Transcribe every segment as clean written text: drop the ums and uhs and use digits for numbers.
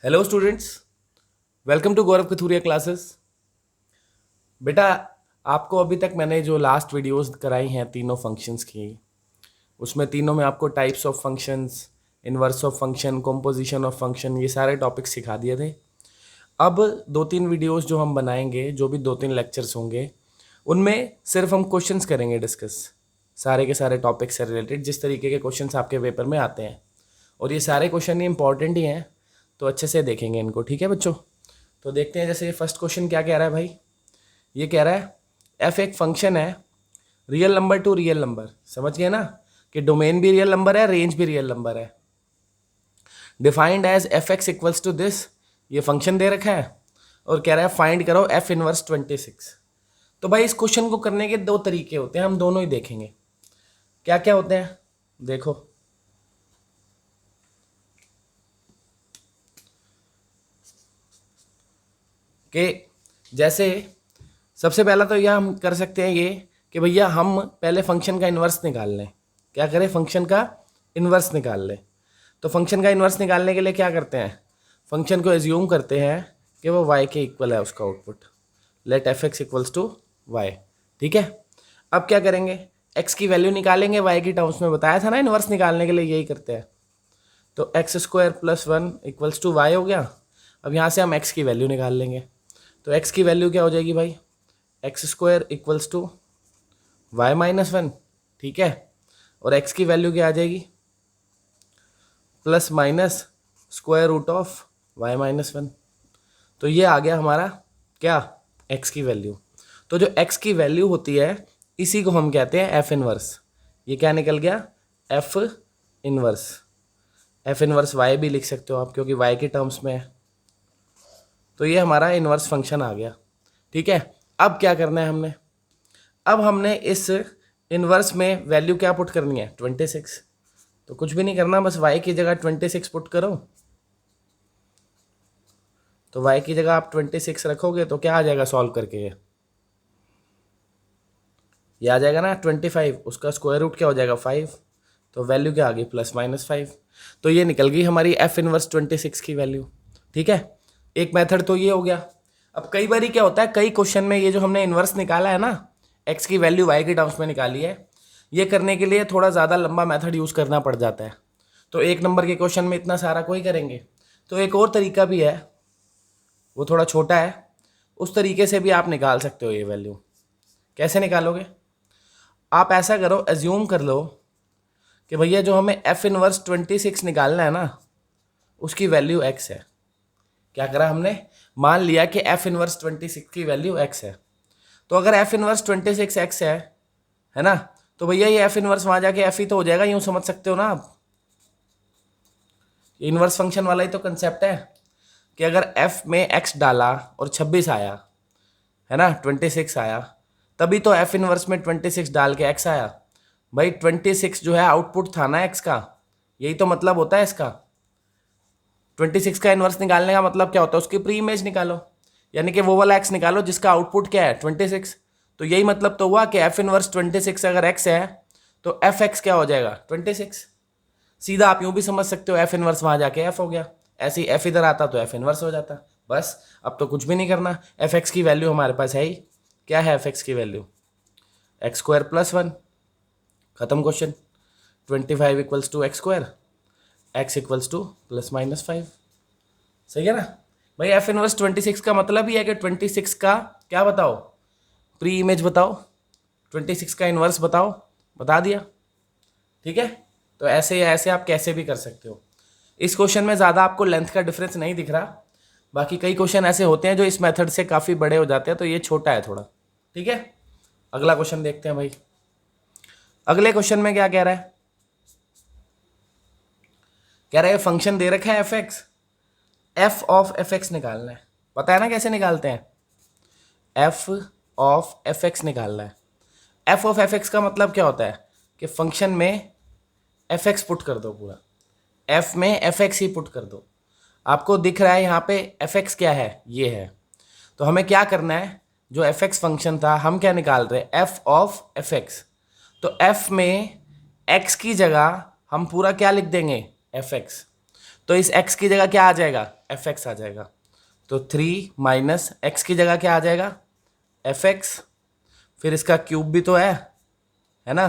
Hello students, welcome to Gaurav Kathuria classes. बेटा, आपको अभी तक मैंने जो लास्ट वीडियोस कराई हैं तीनों फंक्शंस की, उसमें तीनों में आपको types of functions, inverse of function, composition of function, ये सारे टॉपिक्स सिखा दिए थे। अब दो तीन वीडियोस जो हम बनाएंगे, जो भी दो तीन लेक्चर्स होंगे, उनमें सिर्फ हम क्वेश्चंस करेंगे डिस्कस, सारे के सारे टॉपिक्स से रिलेटेड जिस तरीके के क्वेश्चंस आपके पेपर में आते हैं। और ये सारे क्वेश्चन ही इंपॉर्टेंट ही हैं, तो अच्छे से देखेंगे इनको। ठीक है बच्चों? तो देखते हैं, जैसे फर्स्ट क्वेश्चन क्या कह रहा है भाई। ये कह रहा है एफ एक फंक्शन है real number to real number. समझ गए ना कि डोमेन भी रियल नंबर है, रेंज भी रियल नंबर है। Defined as f x equals to this, ये फंक्शन दे रखा है और कह रहा है फाइंड करो एफ इनवर्स 26। तो भाई इस क्वेश्चन को करने के दो तरीके होते हैं, हम दोनों ही देखेंगे। क्या क्या होते हैं देखो। कि जैसे सबसे पहला तो यह हम कर सकते हैं ये कि भैया हम पहले फंक्शन का इन्वर्स निकाल लें। क्या करें? फंक्शन का इन्वर्स निकाल लें। तो फंक्शन का इन्वर्स निकालने के लिए क्या करते हैं? फंक्शन को एज्यूम करते हैं कि वो y के इक्वल है, उसका output. Let f x equals to y. ठीक है, अब क्या करेंगे? x की वैल्यू निकालेंगे y की टर्म्स में। बताया था ना इन्वर्स निकालने के लिए यही करते हैं। तो x square plus one equals to y हो गया। अब यहाँ से हम x की वैल्यू निकाल लेंगे। तो x की वैल्यू क्या हो जाएगी भाई? X square equals to y minus one. ठीक है, और x की वैल्यू क्या आ जाएगी? Plus minus square root of y minus one. तो ये आ गया हमारा क्या? x की वैल्यू। तो जो x की वैल्यू होती है इसी को हम कहते हैं एफ इनवर्स। ये क्या निकल गया? F inverse. F inverse y भी लिख सकते हो आप, क्योंकि y के टर्म्स में है। तो ये हमारा इनवर्स फंक्शन आ गया। ठीक है, अब क्या करना है हमने? अब हमने इस इनवर्स में वैल्यू क्या पुट करनी है? 26। तो कुछ भी नहीं करना, बस y की जगह 26 पुट करो। तो y की जगह आप 26 रखोगे तो क्या आ जाएगा सॉल्व करके? ये आ जाएगा ना 25, उसका स्क्वायर रूट क्या हो जाएगा? 5। तो वैल्यू क्या आ गई? Plus minus 5। तो ये निकल गई हमारी एफ इनवर्स 26 की वैल्यू। ठीक है, एक मेथड तो ये हो गया। अब कई बार क्या होता है, कई क्वेश्चन में ये जो हमने इनवर्स निकाला है ना, एक्स की वैल्यू वाई के टर्म्स में निकाली है, ये करने के लिए थोड़ा ज़्यादा लंबा मेथड यूज़ करना पड़ जाता है। तो एक नंबर के क्वेश्चन में इतना सारा कोई करेंगे। तो एक और तरीका भी है, वो थोड़ा छोटा है, उस तरीके से भी आप निकाल सकते हो ये वैल्यू। कैसे निकालोगे? आप ऐसा करो, एज्यूम कर लो कि भैया जो हमें एफ इनवर्स 26 निकालना है ना, उसकी वैल्यू एक्स है। क्या करा हमने? मान लिया कि एफ इनवर्स 26 की वैल्यू एक्स है। तो अगर एफ इनवर्स 26 एक्स है ना, तो भैया ये एफ इनवर्स वहां जाके एफ ही तो हो जाएगा। यूं समझ सकते हो ना आप, इनवर्स फंक्शन वाला ही तो कंसेप्ट है कि अगर एफ में एक्स डाला और 26 आया, है ना, 26 आया, तभी तो एफ इनवर्स में 26 डाल के एक्स आया। भाई 26 जो है आउटपुट था ना एक्स का, यही तो मतलब होता है इसका। 26 का इनवर्स निकालने का मतलब क्या होता है? उसकी प्री इमेज निकालो, यानी कि वो वाला एक्स निकालो जिसका आउटपुट क्या है? 26। तो यही मतलब तो हुआ कि एफ इनवर्स 26 अगर एक्स है तो एफ एक्स क्या हो जाएगा? 26। सीधा आप यूं भी समझ सकते हो, एफ इनवर्स वहां जाके एफ हो गया। ऐसे ही एफ इधर आता तो एफ इनवर्स हो जाता। बस, अब तो कुछ भी नहीं करना। एफ एक्स की वैल्यू हमारे पास है ही। क्या है एफ एक्स की value? X square plus one. खत्म question. 25 equals to X square, X equals to plus minus 5। सही है ना भाई? एफ इनवर्स 26 का मतलब ही है कि 26 का क्या बताओ? प्री इमेज बताओ, 26 का इनवर्स बताओ। बता दिया। ठीक है, तो ऐसे या ऐसे आप कैसे भी कर सकते हो। इस क्वेश्चन में ज़्यादा आपको लेंथ का डिफरेंस नहीं दिख रहा। बाकी कई क्वेश्चन ऐसे होते हैं जो इस मेथड से काफ़ी बड़े हो जाते हैं, तो ये छोटा है थोड़ा। ठीक है, अगला क्वेश्चन देखते हैं भाई। अगले क्वेश्चन में क्या कह रहा है? कह रहा है फंक्शन दे रखा है F x, F of F x निकालना है। पता है ना कैसे निकालते हैं? एफ ऑफ एफ एक्स निकालना है। एफ ऑफ एफ एक्स का मतलब क्या होता है कि फंक्शन में एफ एक्स पुट कर दो पूरा, एफ में एफ एक्स ही पुट कर दो। आपको दिख रहा है यहाँ पे एफ एक्स क्या है? ये है। तो हमें क्या करना है? जो एफ एक्स फंक्शन था हम क्या निकाल रहे हैं? F of F x. तो एफ में एक्स की जगह हम पूरा क्या लिख देंगे? F x. तो इस x की जगह क्या आ जाएगा, fx आ जाएगा। तो 3 माइनस x की जगह क्या आ जाएगा, fx, फिर इसका क्यूब भी तो है ना,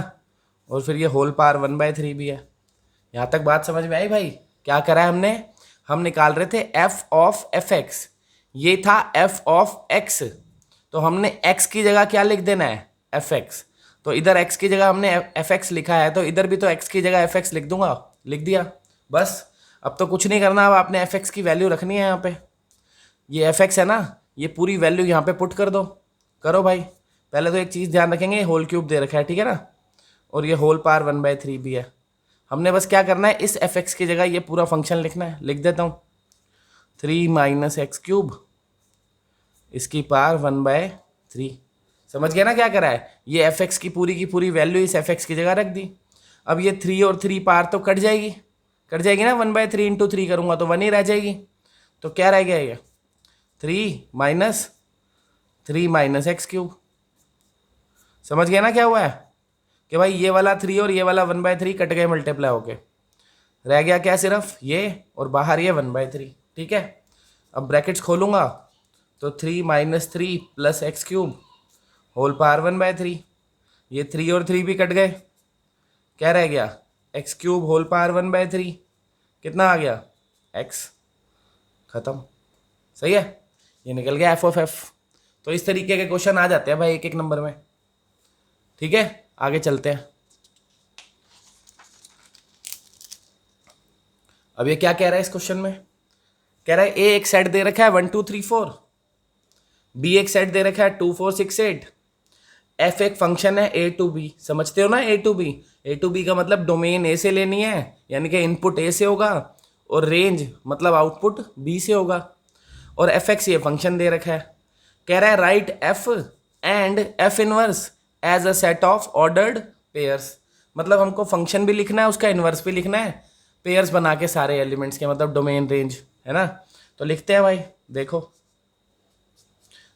और फिर ये होल पावर 1/3 भी है। यहाँ तक बात समझ में आई भाई? क्या करा है हमने, हम निकाल रहे थे f ऑफ fx, ये था f ऑफ x, तो हमने x की जगह क्या लिख देना है, fx। तो इधर x की जगह हमने fx लिखा है, तो इधर भी तो x की जगह fx लिख दूंगा, लिख दिया बस। अब तो कुछ नहीं करना, अब आपने fx की वैल्यू रखनी है यहाँ पे। ये fx है ना, ये पूरी वैल्यू यहाँ पे पुट कर दो। करो भाई। पहले तो एक चीज़ ध्यान रखेंगे, होल क्यूब दे रखा है, ठीक है ना, और ये होल पावर 1/3 भी है। हमने बस क्या करना है, इस fx की जगह ये पूरा फंक्शन लिखना है। लिख देता हूँ, 3 माइनस एक्स क्यूब इसकी पावर 1/3। समझ गया ना क्या करा है, ये fx की पूरी वैल्यू इस fx की जगह रख दी। अब ये 3 और 3 पावर तो कट जाएगी ना, 1/3 इंटू 3 करूँगा तो 1 ही रह जाएगी। तो क्या रह गया ये, 3 माइनस एक्स क्यूब। समझ गया ना क्या हुआ है, कि भाई ये वाला 3 और ये वाला 1/3 कट गए मल्टीप्लाई होके, रह गया क्या, सिर्फ ये, और बाहर ये 1/3। ठीक है, अब ब्रैकेट्स खोलूंगा तो 3 minus 3 plus x cube whole power 1/3, ये 3 और 3 भी कट गए, क्या रह गया, एक्स क्यूब होल पावर 1/3, कितना आ गया, एक्स, खत्म। सही है, ये निकल गया एफ ऑफ एफ। तो इस तरीके के क्वेश्चन आ जाते हैं भाई एक एक नंबर में। ठीक है, आगे चलते हैं। अब ये क्या कह रहा है इस क्वेश्चन में, कह रहा है ए एक सेट दे रखा है 1 2 3 4, बी एक सेट दे रखा है 2 4 6 8, एफ एक फंक्शन है ए टू बी। समझते हो ना, ए टू बी का मतलब डोमेन ए से लेनी है, यानी कि इनपुट ए से होगा, और रेंज मतलब आउटपुट बी से होगा, और एफ एक्स ये फंक्शन दे रखा है। कह रहा है write f and f inverse as a set of ordered pairs. मतलब हमको फंक्शन भी लिखना है, उसका इनवर्स भी लिखना है, पेयर्स बना के सारे एलिमेंट्स के, मतलब डोमेन रेंज, है ना। तो लिखते हैं भाई, देखो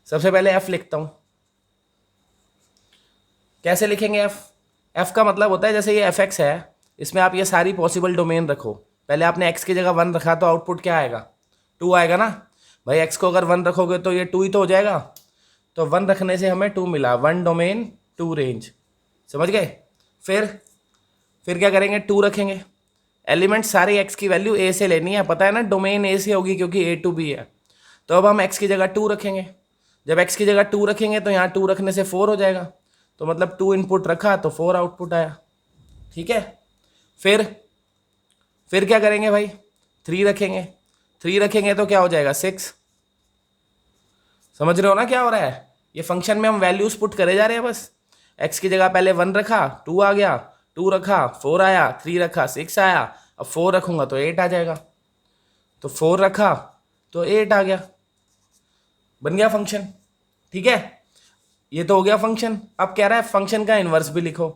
सबसे पहले एफ लिखता हूं। कैसे लिखेंगे एफ, एफ का मतलब होता है जैसे ये एफ एक्स है, इसमें आप ये सारी पॉसिबल डोमेन रखो। पहले आपने एक्स की जगह 1 रखा तो आउटपुट क्या आएगा, 2 आएगा ना भाई। एक्स को अगर 1 रखोगे तो ये 2 ही तो हो जाएगा, तो 1 रखने से हमें 2 मिला, 1 डोमेन 2 रेंज। समझ गए। फिर क्या करेंगे, 2 रखेंगे, एलिमेंट सारे एक्स की वैल्यू ए से लेनी है, पता है ना, डोमेन ए से होगी क्योंकि ए टू बी है। तो अब हम एक्स की जगह 2 रखेंगे, जब एक्स की जगह 2 रखेंगे तो यहाँ 2 रखने से 4 हो जाएगा, तो मतलब 2 इनपुट रखा तो 4 आउटपुट आया। ठीक है, फिर क्या करेंगे भाई, 3 रखेंगे तो क्या हो जाएगा, 6। समझ रहे हो ना क्या हो रहा है, ये फंक्शन में हम वैल्यूज पुट करे जा रहे हैं बस। एक्स की जगह पहले 1 रखा 2 आ गया, 2 रखा 4 आया, 3 रखा 6 आया, अब 4 रखूंगा तो 8 आ जाएगा, तो 4 रखा तो 8 आ गया, बन गया फंक्शन। ठीक है, ये तो हो गया फंक्शन। अब कह रहा है फंक्शन का इन्वर्स भी लिखो,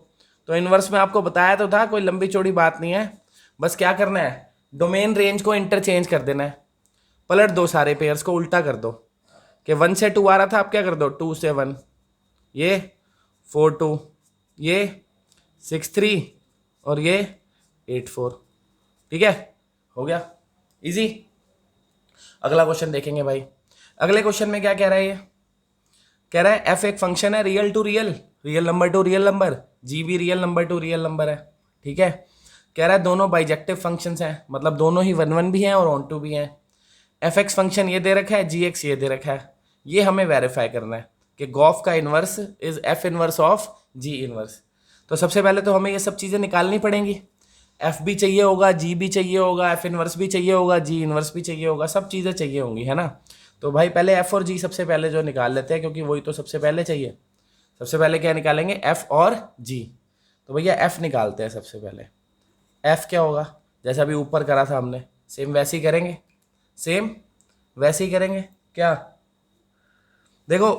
तो इन्वर्स में आपको बताया तो था, कोई लंबी चौड़ी बात नहीं है, बस क्या करना है, डोमेन रेंज को इंटरचेंज कर देना है, पलट दो सारे पेयर्स को, उल्टा कर दो, कि 1 से 2 आ रहा था, आप क्या कर दो, 2 से 1, ये 4 2, ये 6 3, और ये 8 4। ठीक है, हो गया इजी। अगला क्वेश्चन देखेंगे भाई। अगले क्वेश्चन में क्या कह रहा है, ये कह रहा है एफ एक फंक्शन है real to real, real number to real number, G भी real number to real number है। ठीक है, कह रहा है दोनों बाइजेक्टिव फंक्शंस हैं, मतलब दोनों ही 1 1 भी हैं और ऑन टू भी हैं। एफ एक्स फंक्शन ये दे रखा है, जी एक्स ये दे रखा है, ये हमें वेरीफाई करना है कि गॉफ का inverse is f inverse of g inverse. तो सबसे पहले तो हमें ये सब चीज़ें निकालनी पड़ेंगी, एफ भी चाहिए होगा, जी भी चाहिए होगा, एफ इन्वर्स भी चाहिए होगा, जी इन्वर्स भी चाहिए होगा, सब चीज़ें चाहिए होंगी, है ना। तो भाई पहले एफ और जी सबसे पहले जो निकाल लेते हैं, क्योंकि वही तो सबसे पहले चाहिए। सबसे पहले क्या निकालेंगे, एफ और जी। तो भैया एफ निकालते हैं सबसे पहले। एफ क्या होगा, जैसा अभी ऊपर करा था हमने, सेम वैसे ही करेंगे, सेम वैसे ही करेंगे। क्या, देखो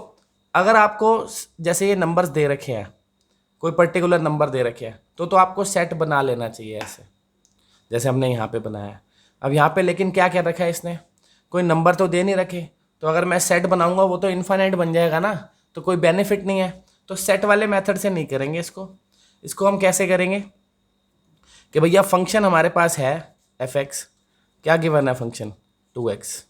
अगर आपको जैसे ये नंबर्स दे रखे हैं, कोई पर्टिकुलर नंबर दे रखे हैं, तो आपको सेट बना लेना चाहिए ऐसे, जैसे हमने यहाँ पे बनाया है। अब यहाँ पे लेकिन क्या क्या रखा है इसने, कोई नंबर तो दे नहीं रखे, तो अगर मैं सेट बनाऊंगा वो तो इन्फाइनाइट बन जाएगा ना, तो कोई बेनिफिट नहीं है। तो सेट वाले मेथड से नहीं करेंगे इसको हम कैसे करेंगे कि भैया फंक्शन हमारे पास है एफ एक्स, क्या गिवन है फंक्शन 2x।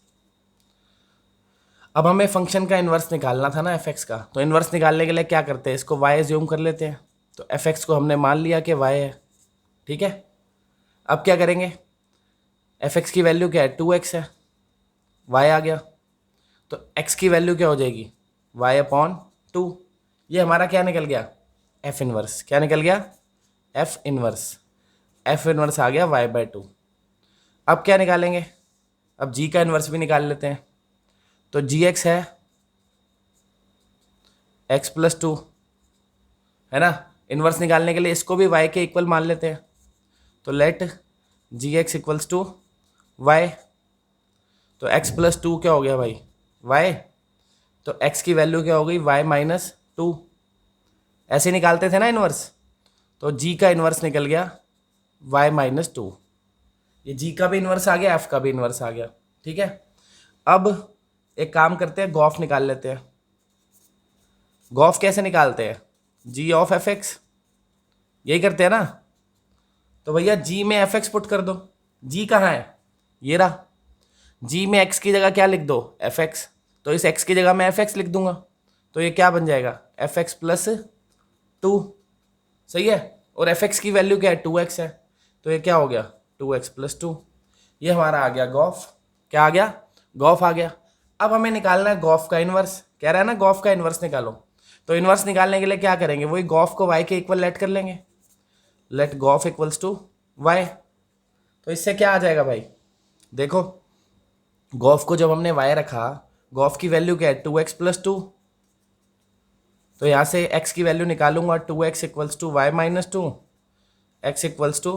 अब हमें फंक्शन का इन्वर्स निकालना था ना एफ का, तो इन्वर्स निकालने के लिए क्या करते हैं, इसको y एज्यूम कर लेते हैं। तो एफ को हमने मान लिया कि y है, ठीक है। अब क्या करेंगे, एफ की वैल्यू क्या है, 2x है, y आ गया, तो x की वैल्यू क्या हो जाएगी, y अपॉन 2। ये हमारा क्या निकल गया, एफ इनवर्स। क्या निकल गया, एफ इनवर्स। एफ इनवर्स आ गया y/2। अब क्या निकालेंगे, अब g का इन्वर्स भी निकाल लेते हैं। तो gx है x+2, है ना। इन्वर्स निकालने के लिए इसको भी y के इक्वल मान लेते हैं। तो let gx equals to y। तो x+2 क्या हो गया भाई, y। तो x की वैल्यू क्या हो गई, y-2। ऐसे निकालते थे ना इन्वर्स। तो g का इन्वर्स निकल गया y-2। ये g का भी इन्वर्स आ गया, f का भी इन्वर्स आ गया, ठीक है। अब एक काम करते हैं, गॉफ निकाल लेते हैं। गॉफ कैसे निकालते हैं, g ऑफ fx, यही करते हैं ना। तो भैया g में fx पुट कर दो। g कहाँ है, ये रहा। g में x की जगह क्या लिख दो, fx। तो इस x की जगह मैं fx लिख दूंगा। तो ये क्या बन जाएगा, fx+2, सही है। और fx की वैल्यू क्या है, 2x है। तो ये क्या हो गया, 2x+2। ये हमारा आ गया गॉफ। क्या आ गया, गॉफ आ गया। अब हमें निकालना है गॉफ का इन्वर्स। कह रहा है ना गॉफ का इन्वर्स निकालो। तो इन्वर्स निकालने के लिए क्या करेंगे, वही गॉफ को y के इक्वल लेट कर लेंगे। Let gof equals to y। तो इससे क्या आ जाएगा भाई, देखो गॉफ को जब हमने y रखा, गॉफ की वैल्यू क्या है, 2x+2। तो यहाँ से x की वैल्यू निकालूंगा, 2x equals to y-2, x equals to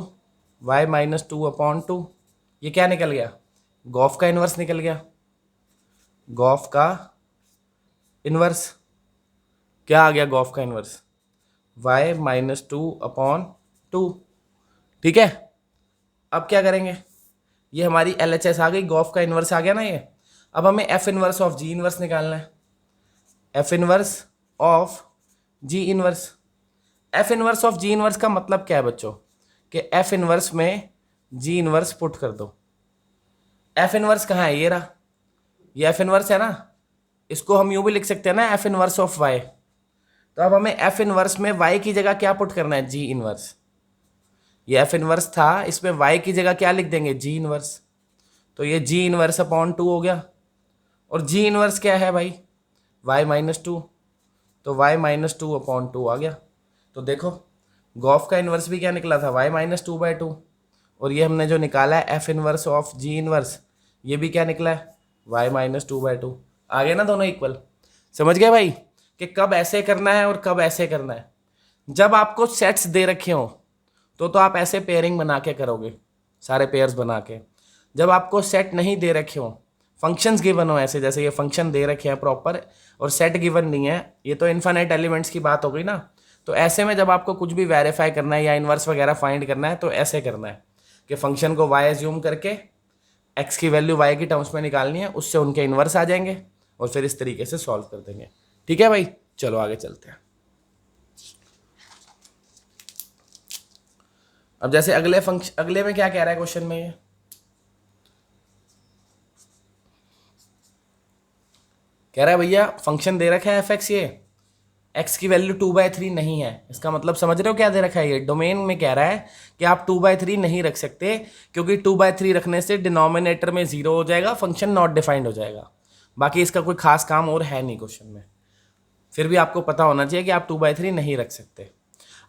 y-2 upon 2। ये क्या निकल गया, गॉफ का इन्वर्स निकल गया। गॉफ का इन्वर्स क्या आ गया, गॉफ का इन्वर्स y-2 अपॉन 2, ठीक है। अब क्या करेंगे, ये हमारी LHS आ गई, गॉफ का इन्वर्स आ गया ना ये। अब हमें F inverse of ji inverse निकालना है। F inverse of ji inverse. F inverse of ji inverse का मतलब क्या है बच्चों, कि एफ इनवर्स में जी इनवर्स पुट कर दो। एफ इनवर्स कहाँ है, ये रहा, ये एफ इनवर्स है ना। इसको हम यूं भी लिख सकते हैं ना, एफ इनवर्स ऑफ वाई। तो अब हमें एफ इनवर्स में वाई की जगह क्या पुट करना है, जी इनवर्स। ये एफ इनवर्स था, इसमें वाई की जगह क्या लिख देंगे, जी इनवर्स। तो ये जी इनवर्स अपॉन 2 हो गया। और जी इनवर्स क्या है भाई, y-2। तो y-2 अपॉन 2 आ गया। तो देखो गॉफ का इन्वर्स भी क्या निकला था, y-2/2। और ये हमने जो निकाला है F inverse of ji inverse, ये भी क्या निकला है, y-2/2। आ गया ना दोनों इक्वल। समझ गए भाई कि कब ऐसे करना है और कब ऐसे करना है। जब आपको सेट्स दे रखे हो तो आप ऐसे पेयरिंग बना के करोगे, सारे पेयर्स बना के। जब आपको सेट नहीं दे रखे हो, फंक्शंस गिवन हो ऐसे, जैसे ये फंक्शन दे रखे हैं प्रॉपर और सेट गिवन नहीं है, ये तो इन्फिनिट एलिमेंट्स की बात हो गई ना। तो ऐसे में जब आपको कुछ भी वेरीफाई करना है या इन्वर्स वगैरह फाइंड करना है, तो ऐसे करना है कि फंक्शन को y एज्यूम करके x की वैल्यू y की टर्म्स में निकालनी है, उससे उनके इन्वर्स आ जाएंगे और फिर इस तरीके से सॉल्व कर देंगे। ठीक है भाई, चलो आगे चलते हैं। अब जैसे अगले में क्या कह रहा है क्वेश्चन में, ये कह रहा है भैया फंक्शन दे रखा है एफ एक्स, ये x की वैल्यू 2/3 नहीं है। इसका मतलब समझ रहे हो क्या दे रखा है, ये डोमेन में कह रहा है कि आप 2/3 नहीं रख सकते, क्योंकि 2/3 रखने से डिनोमिनेटर में 0 हो जाएगा, फंक्शन नॉट डिफाइंड हो जाएगा। बाकी इसका कोई खास काम और है नहीं क्वेश्चन में, फिर भी आपको पता होना चाहिए कि आप 2/3 नहीं रख सकते।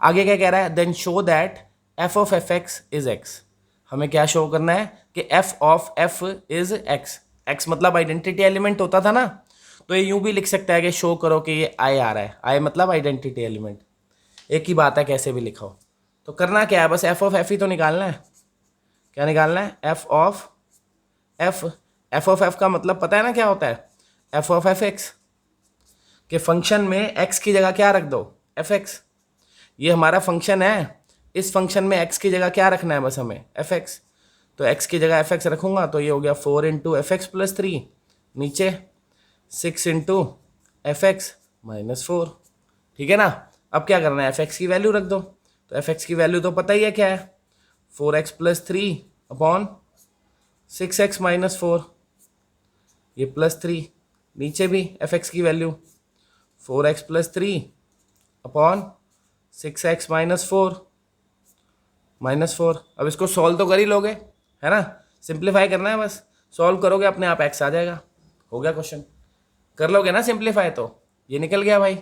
आगे क्या कह रहा है, then show that f of F x is x. हमें क्या शो करना है कि f of f is x। x मतलब आइडेंटिटी एलिमेंट होता था ना, तो ये यूं भी लिख सकता है कि शो करो कि ये I आ रहा है। I मतलब आइडेंटिटी एलिमेंट, एक ही बात है कैसे भी लिखो। तो करना क्या है, बस f ऑफ f ही तो निकालना है। क्या निकालना है, f of f। f of f का मतलब पता है ना क्या होता है, f ऑफ एफ एक्स के फंक्शन में x की जगह क्या रख दो, एफ एक्स। ये हमारा फंक्शन है, इस फंक्शन में x की जगह क्या रखना है, बस हमें एफ एक्स। तो x की जगह एफ एक्स रखूंगा तो ये हो गया 4 इंटू एफ एक्स प्लस 3, नीचे 6 इंटू एफ एक्स माइनस 4। ठीक है ना। अब क्या करना है, एफ एक्स की वैल्यू रख दो। तो एफ एक्स की वैल्यू तो पता ही है क्या है, 4x प्लस 3 अपॉन 6x-4, ये +3, नीचे भी fx की वैल्यू 4x+3 अपॉन 6x-4 -4। अब इसको सॉल्व तो कर ही लोगे, है ना, सिंप्लीफाई करना है बस, सॉल्व करोगे अपने आप x आ जाएगा, हो गया क्वेश्चन। कर लोगे ना सिंप्लीफाई तो ये निकल गया भाई।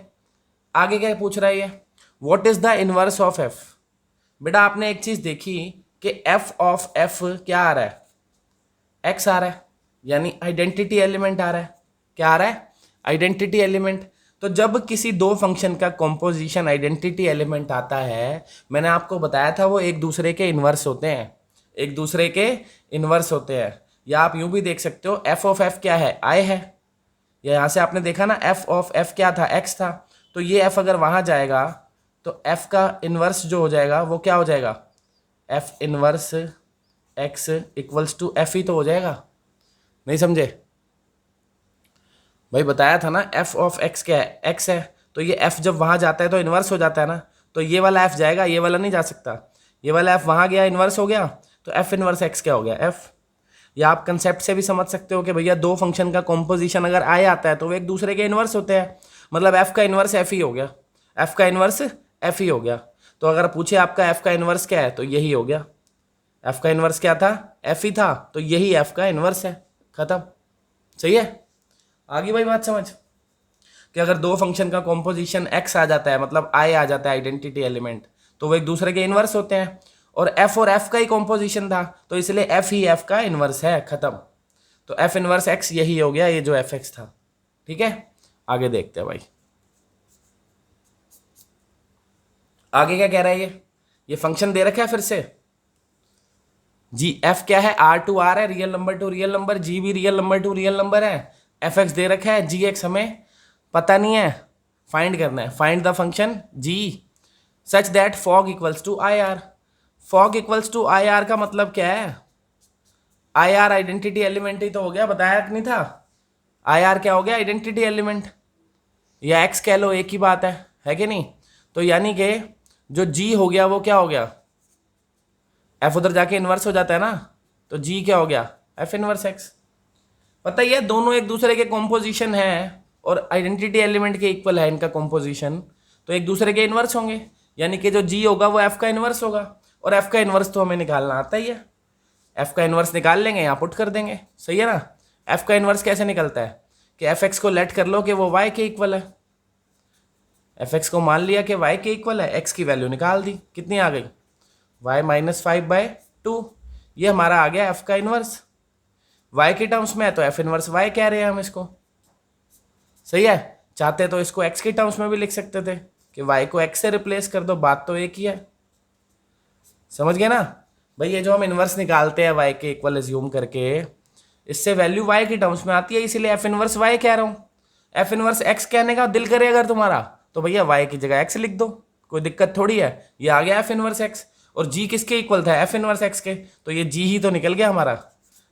आगे क्या पूछ रहा है ये, what is the inverse of f। बेटा आपने एक चीज देखी कि f ऑफ f क्या आ रहा है, x आ रहा है, यानी आइडेंटिटी एलिमेंट आ रहा है। क्या आ रहा है, आइडेंटिटी एलिमेंट। तो जब किसी दो फंक्शन का कॉम्पोजिशन आइडेंटिटी एलिमेंट आता है, मैंने आपको बताया था वो एक दूसरे के इन्वर्स होते हैं, एक दूसरे के इन्वर्स होते हैं। या आप यूं भी देख सकते हो f ऑफ f क्या है, i है, या यहाँ से आपने देखा ना f ऑफ f क्या था, x था, तो ये f अगर वहां जाएगा तो f का इन्वर्स जो हो जाएगा वो क्या हो जाएगा, f inverse x equals to f ही तो हो जाएगा। नहीं समझे भाई, बताया था ना f ऑफ x क्या है, x है, तो ये f जब वहां जाता है तो इन्वर्स हो जाता है ना, तो ये वाला f जाएगा, ये वाला नहीं जा सकता, ये वाला f वहां गया इन्वर्स हो गया, तो f इन्वर्स x क्या हो गया, f। या आप कंसेप्ट से भी समझ सकते हो कि भैया दो फंक्शन का कॉम्पोजिशन अगर I आता है तो वो एक दूसरे के इन्वर्स होते हैं, मतलब f का इन्वर्स f ही हो गया, f का इन्वर्स f ही हो गया। तो अगर पूछे आपका f का इन्वर्स क्या है तो यही हो गया, f का इन्वर्स क्या था, f ही था, तो यही f का इन्वर्स है, खत्म। सही है, आगे भाई बात समझ, कि अगर दो फंक्शन का कॉम्पोजिशन x आ जाता है, मतलब I आ जाता है आइडेंटिटी एलिमेंट, तो वो एक दूसरे के इन्वर्स होते हैं, और f का ही कॉम्पोजिशन था तो इसलिए f ही f का इन्वर्स है, खत्म। तो f इन्वर्स x यही हो गया, ये जो fx था। ठीक है, आगे देखते हैं भाई, आगे क्या कह रहा है ये फंक्शन दे रखा है फिर से जी, f क्या है, R है, real number to real number, g भी real number to real number है, fx दे रखा है, gx हमें पता नहीं है, फाइंड करना है, find the function g such that fog equals to I R. Fog equals to I R का मतलब क्या है, आई आर आइडेंटिटी एलिमेंट ही तो हो गया, बताया कि नहीं था, आई आर क्या हो गया, आइडेंटिटी एलिमेंट, या एक्स कह लो एक ही बात है कि नहीं। तो यानी कि जो जी हो गया वो क्या हो गया, एफ उधर जाके इन्वर्स हो जाता है ना, तो जी क्या हो गया, एफ इन्वर्स एक्स। पता ही है दोनों एक दूसरे के कॉम्पोजिशन है और आइडेंटिटी एलिमेंट के इक्वल है इनका कॉम्पोजिशन, तो एक दूसरे के इन्वर्स होंगे, यानी कि जो जी होगा वो एफ का इन्वर्स होगा, और एफ का इन्वर्स तो हमें निकालना आता ही है, एफ का इन्वर्स निकाल लेंगे, यहाँ पुट कर देंगे। सही है ना, एफ का इन्वर्स कैसे निकलता है कि एफ एक्स को लेट कर लो कि वो वाई के इक्वल है, एफ एक्स को मान लिया कि वाई के इक्वल है, एक्स की वैल्यू निकाल दी, कितनी आ गई, वाई -5/2, ये हमारा आ गया एफ का इन्वर्स। वाई के टर्म्स में है तो एफ इन्वर्स वाई कह रहे हैं हम इसको। सही है, चाहते तो इसको एक्स के टर्म्स में भी लिख सकते थे कि वाई को एक्स से रिप्लेस कर दो, बात तो एक ही है। समझ गए ना भाई, ये जो हम इन्वर्स निकालते हैं वाई के इक्वल एज्यूम करके, इससे वैल्यू वाई के टर्म्स में आती है, इसीलिए एफ इन्वर्स वाई कह रहा हूँ। एफ इन्वर्स एक्स कहने का दिल करे अगर तुम्हारा तो भैया वाई की जगह एक्स लिख दो, कोई दिक्कत थोड़ी है, ये आ गया एफ इन्वर्स एक्स। और जी किसके इक्वल था, एफ इन्वर्स एक्स के, तो ये जी ही तो निकल गया हमारा,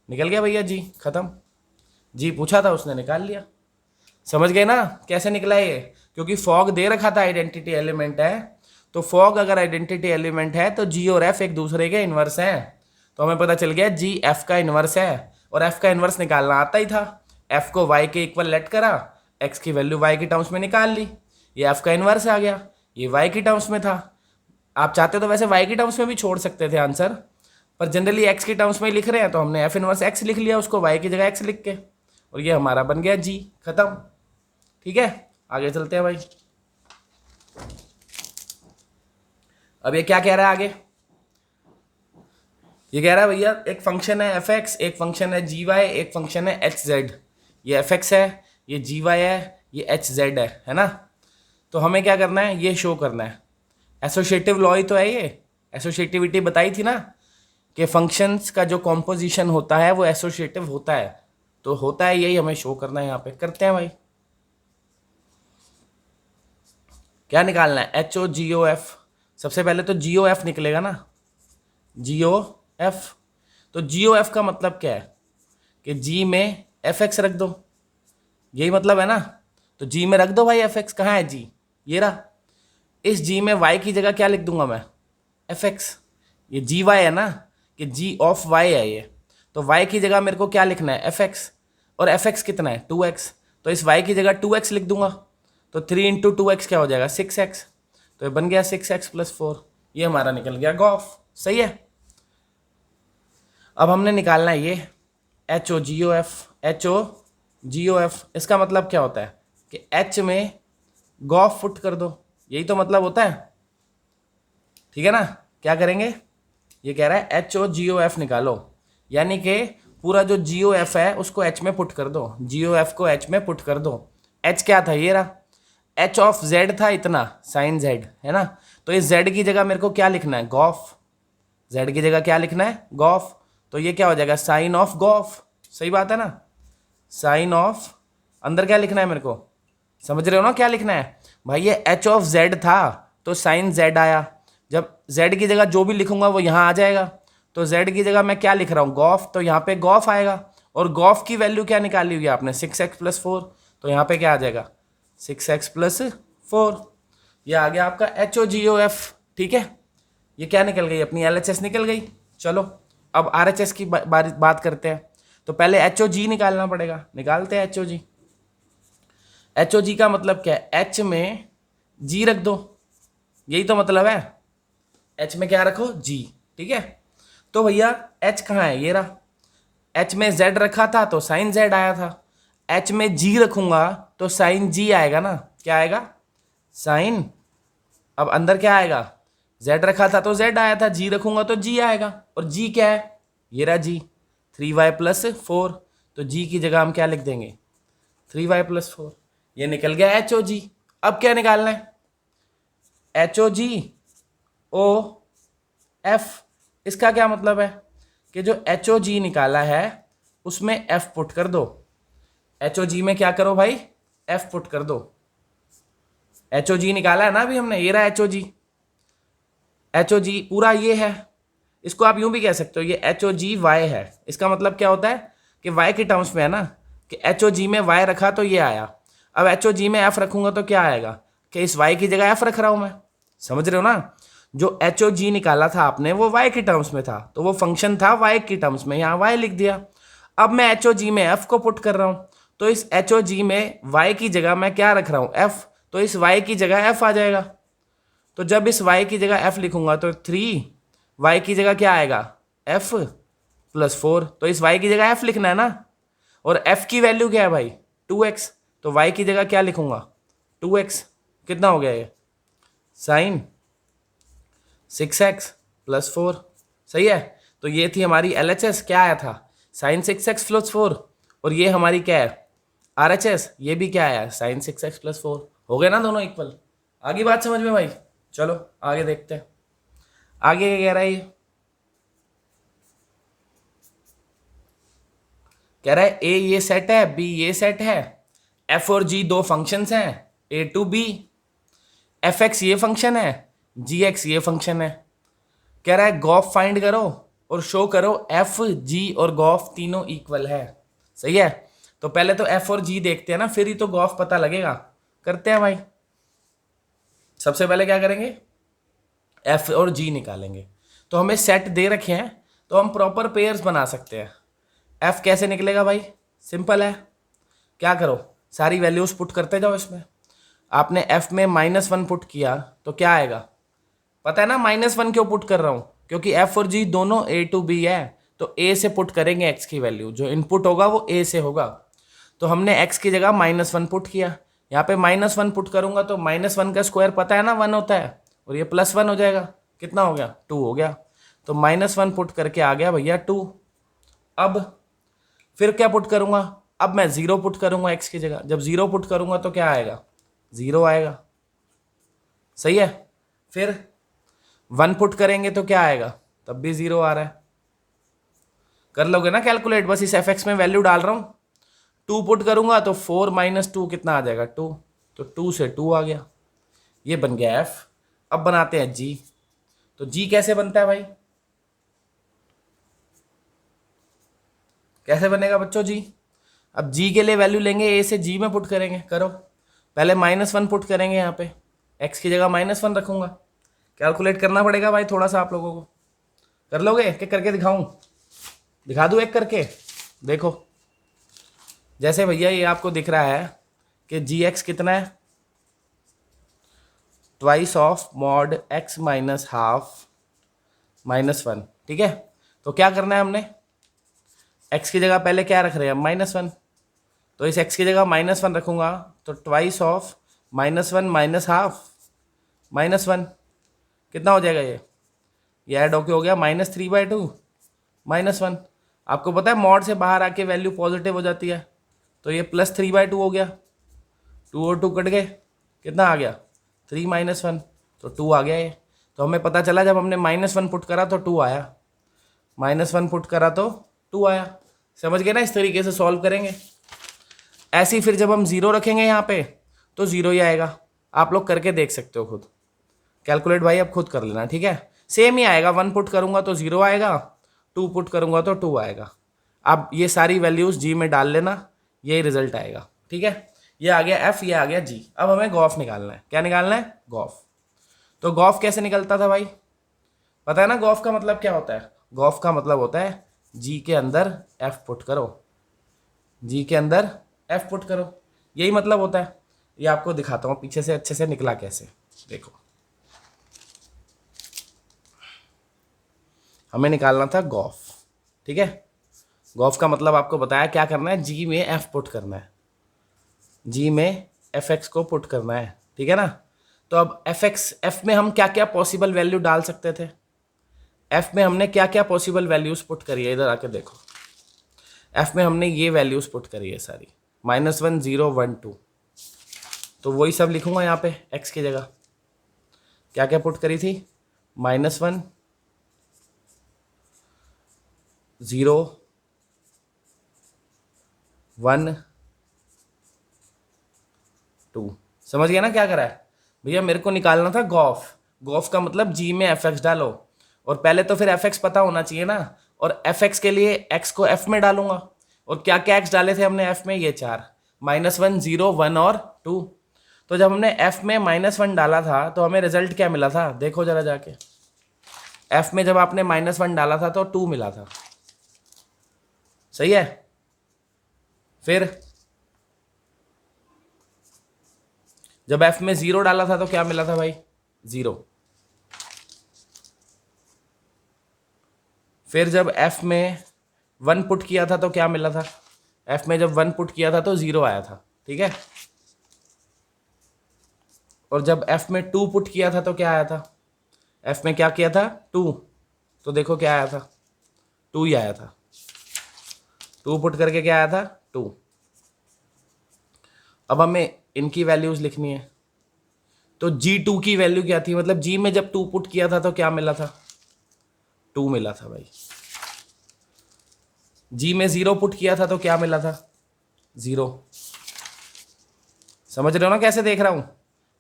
निकल गया भैया जी, खत्म। जी पूछा था उसने निकाल लिया। समझ गए ना कैसे निकला ये, क्योंकि फॉग दे रखा था आइडेंटिटी एलिमेंट है, तो फॉग अगर आइडेंटिटी एलिमेंट है तो जी और एफ एक दूसरे के इन्वर्स हैं, तो हमें पता चल गया जी एफ का इन्वर्स है, और एफ का इन्वर्स निकालना आता ही था, एफ को वाई के इक्वल लेट करा, एक्स की वैल्यू वाई के टर्म्स में निकाल ली, ये एफ का इन्वर्स आ गया, ये वाई के टर्म्स में था। आप चाहते तो वैसे वाई के टर्म्स में भी छोड़ सकते थे आंसर, पर जनरली एक्स के टर्म्स में ही लिख रहे हैं तो हमने एफ इनवर्स एक्स लिख लिया उसको वाई की जगह एक्स लिख के, और ये हमारा बन गया जी, खत्म। ठीक है, आगे चलते हैं भाई। अब ये क्या कह रहा है आगे, ये कह रहा है भैया एक फंक्शन है एफ एक्स, एक फंक्शन है जी वाई, एक फंक्शन है एच जेड, ये एफ एक्स है, ये जी वाई है, ये एच जेड है ना। तो हमें क्या करना है, ये शो करना है, एसोसिएटिव लॉ ही तो है ये, एसोसिएटिविटी बताई थी ना कि फंक्शंस का जो कॉम्पोजिशन होता है वो एसोसिएटिव होता है, तो होता है यही हमें शो करना है, यहाँ पे करते हैं भाई। क्या निकालना है, एच ओ जी ओ एफ, सबसे पहले तो जी ओ एफ निकलेगा ना, जी ओ एफ। तो जी ओ एफ का मतलब क्या है कि जी में एफ एक्स रख दो, यही मतलब है ना, तो जी में रख दो भाई एफ एक्स, कहाँ है जी, ये रहा, इस जी में वाई की जगह क्या लिख दूंगा मैं, एफ एक्स, ये जी वाई है ना, कि जी ऑफ वाई है ये, तो y की जगह मेरे को क्या लिखना है, fx, और fx कितना है 2x, तो इस y की जगह 2x लिख दूंगा, तो 3 इंटू 2x क्या हो जाएगा 6x, तो ये बन गया 6x प्लस 4, ये हमारा निकल गया गॉफ। सही है। अब हमने निकालना है ये HOGOF। इसका मतलब क्या होता है कि H में गॉफ पुट कर दो, यही तो मतलब होता है, ठीक है ना। क्या करेंगे, ये कह रहा है HOGOF निकालो, यानी कि पूरा जो GOF है उसको H में पुट कर दो, GOF को H में पुट कर दो। H क्या था, ये रहा, H ऑफ Z था इतना साइन Z, है ना। तो इस Z की जगह मेरे को क्या लिखना है, गॉफ, Z की जगह क्या लिखना है, गॉफ, तो ये क्या हो जाएगा साइन ऑफ गॉफ। सही बात है ना, साइन ऑफ, अंदर क्या लिखना है मेरे को, समझ रहे हो ना क्या लिखना है भाई, ये H ऑफ Z था तो साइन Z आया, जब Z की जगह जो भी लिखूंगा वो यहाँ आ जाएगा, तो Z की जगह मैं क्या लिख रहा हूँ गॉफ, तो यहाँ पे गॉफ आएगा, और गॉफ की वैल्यू क्या निकाली हुई है आपने 6x प्लस 4, तो यहाँ पे क्या आ जाएगा 6x प्लस 4, ये आ गया आपका HOGOF। ठीक है, ये क्या निकल गई, अपनी LHS निकल गई। चलो अब RHS की बात करते हैं, तो पहले HOG निकालना पड़ेगा, निकालते हैं HOG। HOG का मतलब क्या है, H में G रख दो, यही तो मतलब है, H में क्या रखो G, ठीक है। तो भैया H कहाँ है, ये रहा, H में Z रखा था तो साइन Z आया था, H में G रखूंगा तो साइन G आएगा ना, क्या आएगा साइन, अब अंदर क्या आएगा, Z रखा था तो Z आया था, G रखूंगा तो G आएगा, और G क्या है, ये रहा G 3y प्लस 4, तो G की जगह हम क्या लिख देंगे 3y प्लस 4, ये निकल गया HOG। अब क्या निकालना है, HOGOF, इसका क्या मतलब है कि जो HOG निकाला है उसमें F पुट कर दो, HOG में क्या करो भाई F पुट कर दो, HOG निकाला है ना अभी हमने, ये रहा HOG पूरा ये है, इसको आप यूं भी कह सकते हो ये HOGY है, इसका मतलब क्या होता है कि y के टर्म्स में है ना, कि HOG में y रखा तो ये आया, अब HOG में F रखूंगा तो क्या आएगा कि इस y की जगह F रख रहा हूं मैं, समझ रहे हो ना। जो HOG निकाला था आपने वो y के टर्म्स में था, तो वो फंक्शन था y के टर्म्स में, यहाँ y लिख दिया। अब मैं HOG में F को पुट कर रहा हूँ, तो इस HOG में y की जगह मैं क्या रख रहा हूँ F, तो इस y की जगह F आ जाएगा, तो जब इस y की जगह F लिखूंगा तो 3 y की जगह क्या आएगा F प्लस 4, तो इस y की जगह F लिखना है ना, और F की वैल्यू क्या है भाई 2x, तो y की जगह क्या लिखूंगा 2x, कितना हो गया ये साइन 6x प्लस 4। सही है, तो ये थी हमारी LHS, क्या आया था साइन 6x प्लस 4, और ये हमारी क्या है RHS, ये भी क्या आया साइन 6x प्लस 4, हो गए ना दोनों इक्वल। आगे बात समझ में भाई, चलो आगे देखते हैं, आगे क्या कह रहा है ये, कह रहा है A ये सेट है, B ये सेट है, F और G दो फंक्शंस हैं A टू B, Fx ये फंक्शन है, Gx ये फंक्शन है, कह रहा है गॉफ फाइंड करो और शो करो F G और गॉफ तीनों इक्वल है। सही है, तो पहले तो F और G देखते हैं ना, फिर ही तो गॉफ पता लगेगा, करते हैं भाई। सबसे पहले क्या करेंगे F और G निकालेंगे, तो हमें सेट दे रखे हैं तो हम प्रॉपर पेयर्स बना सकते हैं। F कैसे निकलेगा भाई, सिंपल है, क्या करो सारी वैल्यूज पुट करते जाओ इसमें, आपने F में -1 पुट किया तो क्या आएगा, पता है ना -1 क्यों पुट कर रहा हूं, क्योंकि F और G दोनों A टू B है, तो A से पुट करेंगे X की वैल्यू, जो इनपुट होगा वो A से होगा, तो हमने X की जगह -1 पुट किया, यहाँ पे -1 पुट करूंगा तो -1 का स्क्वायर पता है ना 1 होता है, और ये +1 हो जाएगा, कितना हो गया 2 हो गया, तो -1 पुट करके आ गया भैया 2। अब फिर क्या पुट करूंगा, अब मैं 0 पुट करूंगा X की जगह, जब 0 पुट करूंगा तो क्या आएगा 0 आएगा। सही है, फिर 1 पुट करेंगे तो क्या आएगा, तब भी 0 आ रहा है, कर लोगे ना कैलकुलेट, बस इस fx में वैल्यू डाल रहा हूं। 2 पुट करूंगा तो 4 - 2 कितना आ जाएगा 2, तो 2 से 2 आ गया, ये बन गया F। अब बनाते हैं G, तो G कैसे बनता है भाई, कैसे बनेगा बच्चों G, अब G के लिए वैल्यू लेंगे A से G में पुट करेंगे, करो पहले -1 पुट करेंगे, यहाँ पे X की जगह -1 रखूंगा, कैलकुलेट करना पड़ेगा भाई थोड़ा सा आप लोगों को, कर लोगे कि करके दिखाऊं, दिखा दूँ एक करके, देखो। जैसे भैया ये आपको दिख रहा है कि जी एक्स कितना है, twice of mod x minus half minus one, ठीक है। तो क्या करना है हमने, एक्स की जगह पहले क्या रख रहे हैं हम, माइनस वन। तो इस एक्स की जगह माइनस वन रखूंगा तो twice of minus one minus half minus one, कितना हो जाएगा ये ऐड होके हो गया -3/2 -1। आपको पता है मॉड से बाहर आके वैल्यू पॉजिटिव हो जाती है, तो ये +3/2 हो गया, 2 और 2 कट गए, कितना आ गया 3 -1, तो 2 आ गया ये। तो हमें पता चला जब हमने -1 पुट करा तो 2 आया, -1 पुट करा तो 2 आया। समझ गए ना, इस तरीके से सॉल्व करेंगे। ऐसे ही फिर जब हम जीरो रखेंगे यहाँ पे तो जीरो ही आएगा। आप लोग करके देख सकते हो खुद, कैलकुलेट भाई अब खुद कर लेना, ठीक है। सेम ही आएगा, 1 पुट करूंगा तो 0 आएगा, 2 पुट करूंगा तो 2 आएगा। अब ये सारी वैल्यूज जी में डाल लेना, यही रिजल्ट आएगा, ठीक है। ये आ गया एफ, ये आ गया जी। अब हमें गॉफ निकालना है। क्या निकालना है, गॉफ। तो गॉफ कैसे निकलता था भाई, पता है ना गॉफ का मतलब क्या होता है। गॉफ का मतलब होता है जी के अंदर एफ पुट करो, जी के अंदर एफ पुट करो, यही मतलब होता है। ये आपको दिखाता हूँ पीछे से अच्छे से निकला कैसे, देखो। हमें निकालना था गॉफ, ठीक है। गॉफ का मतलब आपको बताया क्या करना है, जी में एफ पुट करना है, जी में एफ एक्स को पुट करना है, ठीक है ना। तो अब एफ एक्स, एफ में हम क्या क्या पॉसिबल वैल्यू डाल सकते थे, एफ में हमने क्या क्या पॉसिबल वैल्यूज पुट करी है, इधर आके देखो। एफ में हमने ये वैल्यूज पुट करी है सारी, -1 0 1 2। तो वही सब लिखूंगा यहाँ पे एक्स की जगह। क्या क्या पुट करी थी, -1 0 1 2। समझ गया ना क्या करा है भैया, मेरे को निकालना था गॉफ। गॉफ का मतलब जी में एफ एक्स डालो, और पहले तो फिर एफ एक्स पता होना चाहिए ना, और एफ एक्स के लिए एक्स को एफ में डालूंगा। और क्या क्या एक्स डाले थे हमने एफ में, ये 4, -1 0 1 और 2। तो जब हमने एफ में -1 डाला था तो हमें रिजल्ट क्या मिला था, देखो जरा जाके। एफ में जब आपने -1 डाला था तो 2 मिला था, सही है। फिर जब एफ में 0 डाला था तो क्या मिला था भाई, 0। फिर जब एफ में 1 पुट किया था तो क्या मिला था, एफ में जब 1 पुट किया था तो 0 आया था, ठीक है। और जब एफ में 2 पुट किया था तो क्या आया था, एफ में क्या किया था 2, तो देखो क्या आया था, 2 ही आया था। 2 पुट करके क्या आया था, 2। अब हमें इनकी वैल्यूज लिखनी है। तो G2 की वैल्यू क्या थी, मतलब G में जब 2 पुट किया था तो क्या मिला था, 2 मिला था भाई। G में 0 पुट किया था तो क्या मिला था, 0। समझ रहे हो ना कैसे देख रहा हूं,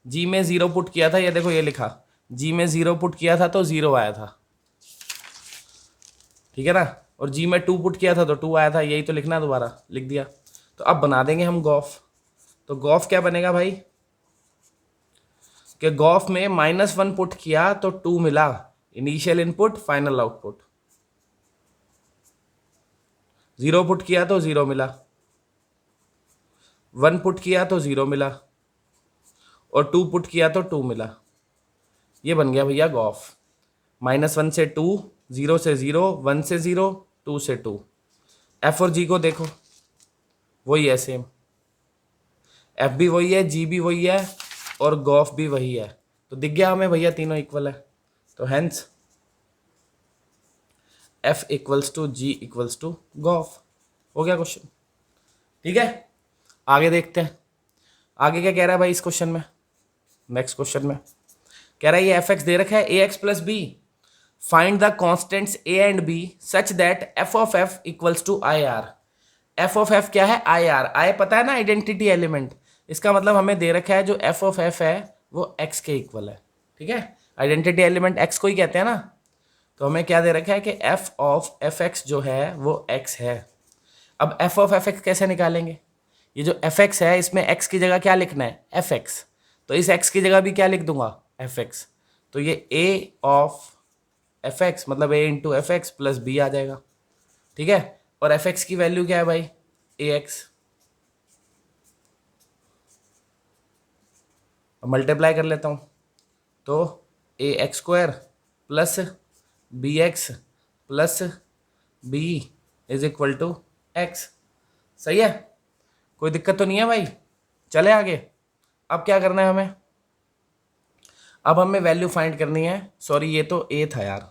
G में 0 पुट किया था, ये देखो ये लिखा, G में 0 पुट किया था तो 0 आया था, ठीक है ना। और G में 2 पुट किया था तो 2 आया था, यही तो लिखना, दोबारा लिख दिया। तो अब बना देंगे हम गॉफ। तो गॉफ क्या बनेगा भाई, कि गॉफ में -1 पुट किया तो 2 मिला, initial input final output. 0 put किया तो 0 मिला, 1 पुट किया तो 0 मिला, और 2 पुट किया तो 2 मिला। ये बन गया भैया गॉफ। -1 से 2, 0 से 0, 1 से 0, 2 से 2। एफ और जी को देखो, वही है सेम, एफ भी वही है, जी भी वही है, और गॉफ भी वही है। तो दिख गया हमें भैया तीनों इक्वल है। तो hence f equals to g equals to gof. हो गया क्वेश्चन, ठीक है। आगे देखते हैं, आगे क्या कह रहा है भाई इस क्वेश्चन में। नेक्स्ट क्वेश्चन में कह रहा है ये एफ एक्स दे रखा है A X plus B, find the constants A and B such that F of F equals to I R. F of F क्या है, आई आर। आई पता है ना, आइडेंटिटी एलिमेंट। इसका मतलब हमें दे रखा है जो एफ ऑफ एफ है वो एक्स के इक्वल है, ठीक है। आइडेंटिटी एलिमेंट एक्स को ही कहते हैं ना। तो हमें क्या दे रखा है कि एफ ऑफ एफ एक्स जो है वो एक्स है। अब एफ ऑफ एफ एक्स कैसे निकालेंगे, ये जो एफ एक्स है इसमें एक्स की जगह क्या लिखना है, एफ एक्स। तो इस एक्स की जगह भी क्या लिख दूंगा, एफ एक्स। तो ये ए ऑफ एफ एक्स मतलब A into F X plus B आ जाएगा। ठीक है। और एफ एक्स की वैल्यू क्या है भाई, ए एक्स। मल्टीप्लाई कर लेता हूँ, तो A X square plus B X plus B is equal to X. सही है, कोई दिक्कत तो नहीं है भाई। चले आगे। अब क्या करना है हमें, अब हमें वैल्यू फाइंड करनी है। सॉरी ये तो ए था यार,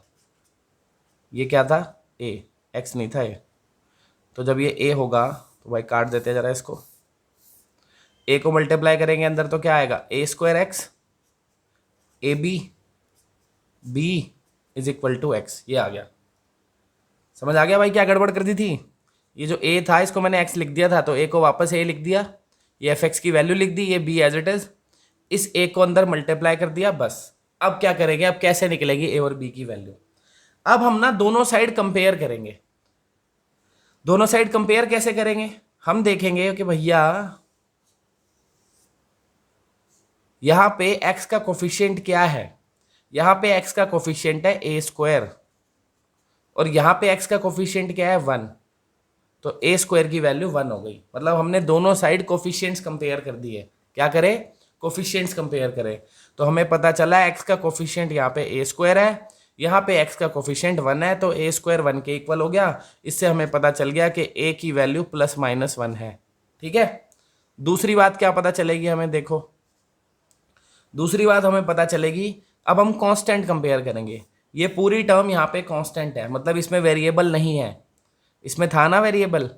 ये क्या था, ए, एक्स नहीं था ए। तो जब ये ए होगा तो भाई काट देते हैं जरा इसको। ए को मल्टीप्लाई करेंगे अंदर तो क्या आएगा, A square X A B B is equal to X. ये आ गया, समझ आ गया भाई क्या गड़बड़ कर दी थी। ये जो ए था इसको मैंने एक्स लिख दिया था, तो ए को वापस ए लिख दिया, ये एफ एक्स की वैल्यू लिख दी, ये बी एज इट इज, इस ए को अंदर मल्टीप्लाई कर दिया बस। अब क्या करेंगे, अब कैसे निकलेगी ए और बी की वैल्यू। अब हम ना दोनों साइड कंपेयर करेंगे। दोनों साइड कंपेयर कैसे करेंगे, हम देखेंगे कि भैया यहां पे x का कोफिशिएंट क्या है, यहां पे x का कोफिशिएंट है ए स्क्वायर और यहां पे x का कोफिशिएंट क्या है 1, तो ए स्क्वायर की वैल्यू 1 हो गई। मतलब हमने दोनों साइड कोफिशिएंट्स कंपेयर कर दिए। क्या करें, कोफिशिएंट्स कंपेयर करें। तो हमें पता चला x का कोफिशिएंट यहाँ पे ए स्क्वायर है, यहाँ पे x का कोफिशिएंट 1 है, तो ए स्क्वायर 1 के इक्वल हो गया। इससे हमें पता चल गया कि a की वैल्यू +-1 है। ठीक है, दूसरी बात क्या पता चलेगी हमें, देखो दूसरी बात हमें पता चलेगी, अब हम कांस्टेंट कंपेयर करेंगे। ये पूरी टर्म यहाँ पे कांस्टेंट है, मतलब इसमें वेरिएबल नहीं है। इसमें था ना वेरिएबल,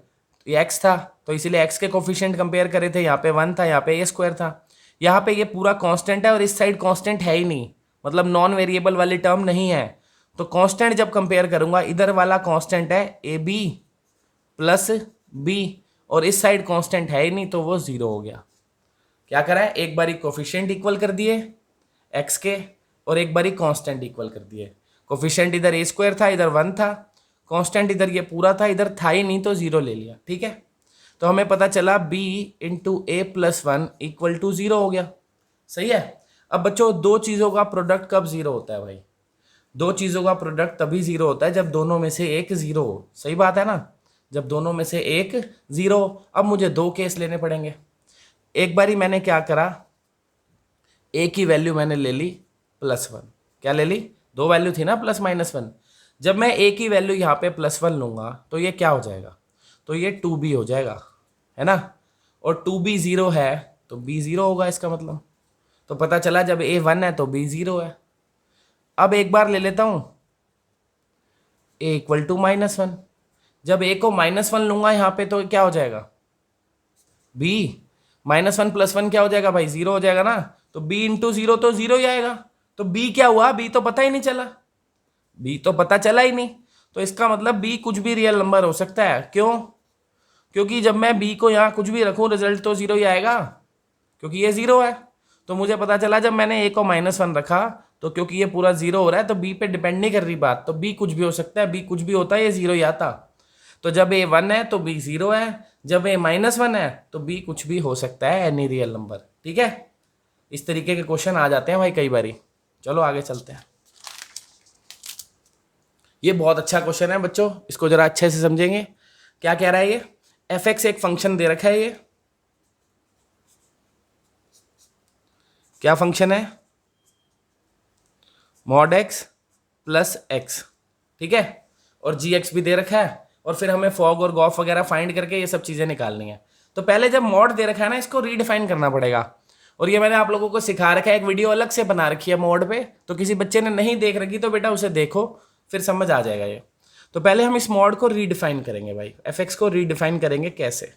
ये x था, तो इसीलिए x के कोफिशिएंट कंपेयर करे थे, यहाँ पे 1 था, यहाँ पे ए स्क्वायर था। यहाँ पे ये पूरा कांस्टेंट है और इस साइड कांस्टेंट है ही नहीं, मतलब नॉन वेरिएबल वाली टर्म नहीं है। तो कांस्टेंट जब कंपेयर करूंगा, इधर वाला कांस्टेंट है ए बी प्लस बी और इस साइड कांस्टेंट है ही नहीं, तो वो 0 हो गया। क्या करा है, एक बारी कोफिशिएंट इक्वल कर दिए x के और एक बारी कांस्टेंट इक्वल कर दिए। कोफिशिएंट इधर ए स्क्वायर था, इधर 1 था, कांस्टेंट इधर ये पूरा था, इधर था ही नहीं, तो 0 ले लिया। ठीक है, तो हमें पता चला b into a plus 1 equal to 0 हो गया। सही है। अब बच्चों दो चीज़ों का प्रोडक्ट कब 0 होता है भाई, दो चीज़ों का प्रोडक्ट तभी 0 होता है जब दोनों में से एक 0 हो। सही बात है ना, जब दोनों में से एक 0। अब मुझे दो केस लेने पड़ेंगे। एक बारी मैंने क्या करा, ए की वैल्यू मैंने ले ली +1। क्या ले ली, दो वैल्यू थी ना +-1। जब मैं ए की वैल्यू यहाँ पे +1 लूँगा तो ये क्या हो जाएगा, तो ये 2b हो जाएगा, है ना। और 2b 0 है तो b 0 होगा इसका मतलब। तो पता चला जब a 1 है तो b 0 है। अब एक बार ले लेता हूँ a इक्वल टू -1। जब a को -1 लूँगा यहाँ पे तो क्या हो जाएगा, b -1 + 1 क्या हो जाएगा भाई, 0 हो जाएगा ना। तो b इंटू 0 तो 0 ही आएगा। तो b क्या हुआ, b तो पता ही नहीं चला, b तो पता चला ही नहीं। तो इसका मतलब b कुछ भी रियल नंबर हो सकता है। क्यों, क्योंकि जब मैं b को यहाँ कुछ भी रखूँ रिजल्ट तो 0 ही आएगा, क्योंकि ये 0 है। तो मुझे पता चला जब मैंने a को -1 रखा तो क्योंकि ये पूरा 0 हो रहा है तो b पे डिपेंड नहीं कर रही बात, तो b कुछ भी हो सकता है, b कुछ भी होता है, ये 0 ही आता। तो जब a 1 है तो b 0 है, जब a -1 है तो b कुछ भी हो सकता है, एनी रियल नंबर। ठीक है, इस तरीके के क्वेश्चन आ जाते हैं भाई कई बारी। चलो आगे चलते हैं। ये बहुत अच्छा क्वेश्चन है बच्चों, इसको जरा अच्छे से समझेंगे। क्या कह रहा है ये, एफ एक्स एक फंक्शन दे रखा है, ये क्या फंक्शन है, mod x प्लस एक्स। ठीक है, और जी एक्स भी दे रखा है, और फिर हमें फॉग और गॉफ वगैरह फाइंड करके ये सब चीज़ें निकालनी है। तो पहले जब मॉड दे रखा है ना, इसको रीडिफाइन करना पड़ेगा। और ये मैंने आप लोगों को सिखा रखा है, एक वीडियो अलग से बना रखी है मॉड पे, तो किसी बच्चे ने नहीं देख रखी तो बेटा उसे देखो, फिर समझ आ जाएगा ये। तो पहले हम इस मॉड को रीडिफाइन करेंगे भाई, एफ एक्स को रीडिफाइन करेंगे कैसे।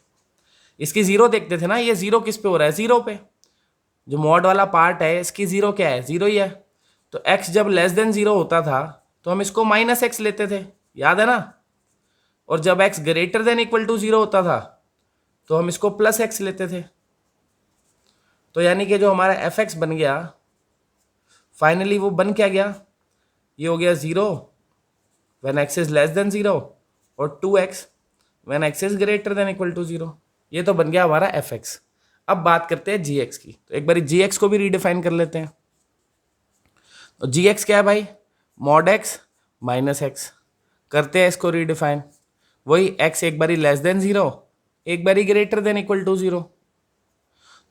इसकी 0 देखते थे ना, ये 0 किस पे हो रहा है, 0 पे। जो मॉड वाला पार्ट है इसकी 0 क्या है, 0 ही है। तो x जब <0 होता था तो हम इसको -x लेते थे, याद है ना। और जब x > 0 होता था तो हम इसको +x लेते थे। तो यानी कि जो हमारा एफ एक्स बन गया फाइनली वो बन क्या गया, ये हो गया 0 व्हेन x इज <0 और 2x व्हेन x इज > 0। ये तो बन गया हमारा एफ एक्स। अब बात करते हैं जी एक्स की, तो एक बार जी एक्स को भी रीडिफाइन कर लेते हैं। तो जी एक्स क्या है भाई, mod x -x। करते हैं इसको रीडिफाइन, वही x एक बारी लेस देन 0, एक बारी ग्रेटर देन इक्वल टू 0।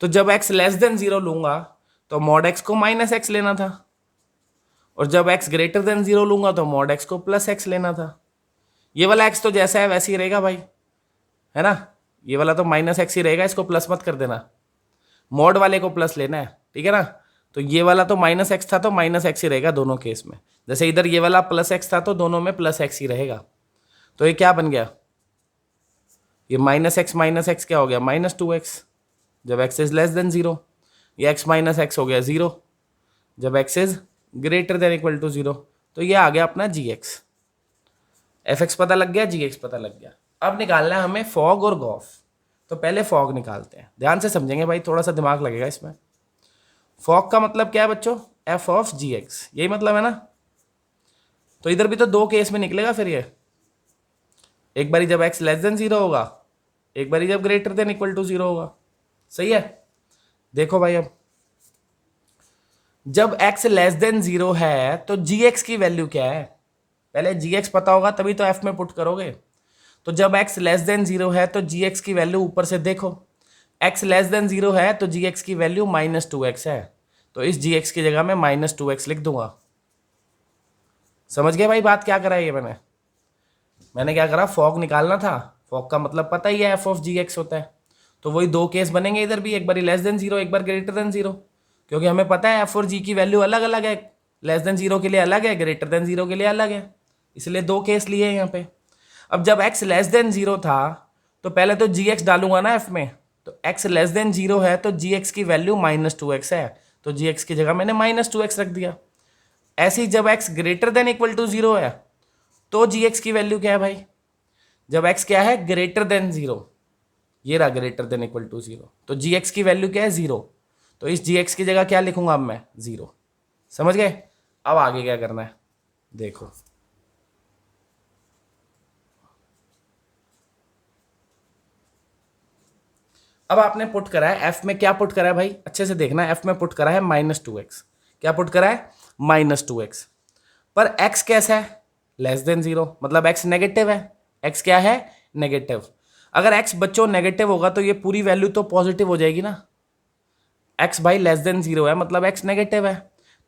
तो जब x लेस देन 0 लूंगा तो मॉड x को माइनस x लेना था, और जब x ग्रेटर देन 0 लूंगा तो मॉड x को प्लस x लेना था। ये वाला x तो जैसा है वैसे ही रहेगा भाई, है ना, ये वाला तो माइनस x ही रहेगा, इसको प्लस मत कर देना, मॉड वाले को प्लस लेना है, ठीक है ना। तो ये वाला तो माइनस x था तो माइनस x ही रहेगा दोनों केस में, जैसे इधर ये वाला प्लस x था तो दोनों में प्लस x ही रहेगा। तो ये क्या बन गया, ये माइनस एक्स क्या हो गया -2x जब x इज लेस देन 0, ये x माइनस एक्स हो गया 0 जब x is greater than equal to 0। तो ये आ गया अपना gx, fx पता लग गया, gx पता लग गया। अब निकालना है हमें फॉग और गॉफ। तो पहले फॉग निकालते हैं, ध्यान से समझेंगे भाई, थोड़ा सा दिमाग लगेगा इसमें। फॉग का मतलब क्या है बच्चों, f ऑफ gx, यही मतलब है ना। तो इधर भी तो दो केस में निकलेगा फिर ये, एक बारी जब x लेस देन 0 होगा, एक बारी जब ग्रेटर देन इक्वल टू 0 होगा, सही है। देखो भाई, अब जब x लेस देन 0 है तो gx की वैल्यू क्या है, पहले gx पता होगा तभी तो f में पुट करोगे। तो जब x लेस देन 0 है तो gx की वैल्यू ऊपर से देखो, x लेस देन 0 है तो gx की वैल्यू -2x है, तो इस gx की जगह में -2x लिख दूंगा। समझ गए भाई बात क्या करा है ये मैंने क्या करा, फॉग निकालना था, फॉग का मतलब पता ही है f ऑफ gx होता है। तो वही दो केस बनेंगे इधर भी, एक बार लेस देन 0 एक बार ग्रेटर देन 0, क्योंकि हमें पता है f और g की वैल्यू अलग अलग है, लेस देन 0 के लिए अलग है, ग्रेटर देन 0 के लिए अलग है, इसलिए दो केस लिए हैं यहाँ पे। अब जब x लेस देन 0 था तो पहले तो gx डालूंगा ना f में, तो x लेस देन 0 है तो gx की वैल्यू -2x है, तो gx की जगह मैंने -2x रख दिया। ऐसे ही जब x greater than equal to 0 है तो gx की वैल्यू क्या है भाई, जब x क्या है ग्रेटर देन 0, ये रहा ग्रेटर देन इक्वल टू 0, तो gx की वैल्यू क्या है 0, तो इस gx की जगह क्या लिखूंगा अब मैं 0। समझ गए। अब आगे क्या करना है देखो, अब आपने पुट करा है f में, क्या पुट करा है भाई अच्छे से देखना, f में पुट करा है -2x, क्या पुट करा है -2x, पर x कैसा है लेस देन 0, मतलब x नेगेटिव है, x क्या है नेगेटिव। अगर x बच्चों नेगेटिव होगा तो ये पूरी वैल्यू तो पॉजिटिव हो जाएगी ना, x भाई लेस देन 0 है मतलब x नेगेटिव है,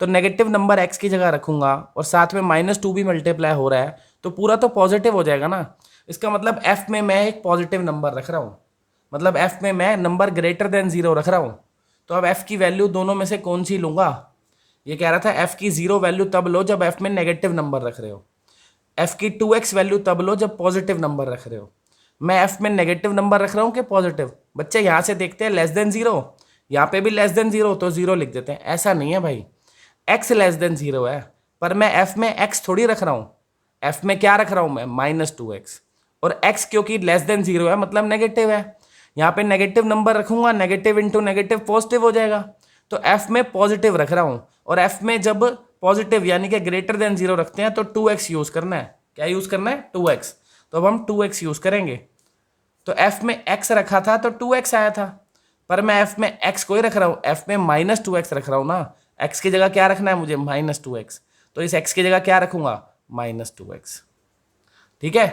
तो नेगेटिव नंबर x की जगह रखूंगा और साथ में -2 भी मल्टीप्लाई हो रहा है तो पूरा तो पॉजिटिव हो जाएगा ना। इसका मतलब f में मैं एक पॉजिटिव नंबर रख रहा हूँ, मतलब f में मैं नंबर ग्रेटर देन 0 रख रहा हूँ। तो अब f की वैल्यू दोनों में से कौन सी लूंगा, ये कह रहा था f की 0 वैल्यू तब लो जब f में नेगेटिव नंबर रख रहे हो, f की 2x वैल्यू तब लो जब पॉजिटिव नंबर रख रहे हो। मैं f में नेगेटिव नंबर रख रहा हूँ कि पॉजिटिव, बच्चे यहाँ से देखते हैं लेस देन 0, यहाँ पे भी लेस देन 0 तो 0 लिख देते हैं, ऐसा नहीं है भाई, x लेस देन 0 है पर मैं f में x थोड़ी रख रहा हूँ, f में क्या रख रहा हूँ मैं -2x, और x क्योंकि लेस देन 0 है मतलब नेगेटिव है, यहाँ पे नेगेटिव नंबर रखूंगा, नेगेटिव इंटू नेगेटिव पॉजिटिव हो जाएगा, तो f में पॉजिटिव रख रहा हूँ, और f में जब पॉजिटिव यानी कि ग्रेटर देन 0 रखते हैं तो 2x यूज करना है, क्या यूज करना है 2x, तो अब हम 2x यूज करेंगे। तो f में x रखा था तो 2x आया था, पर मैं f में x को ही रख रहा हूँ, f में -2x रख रहा हूँ ना, x की जगह क्या रखना है मुझे -2x, तो इस x की जगह क्या रखूंगा -2x, ठीक है।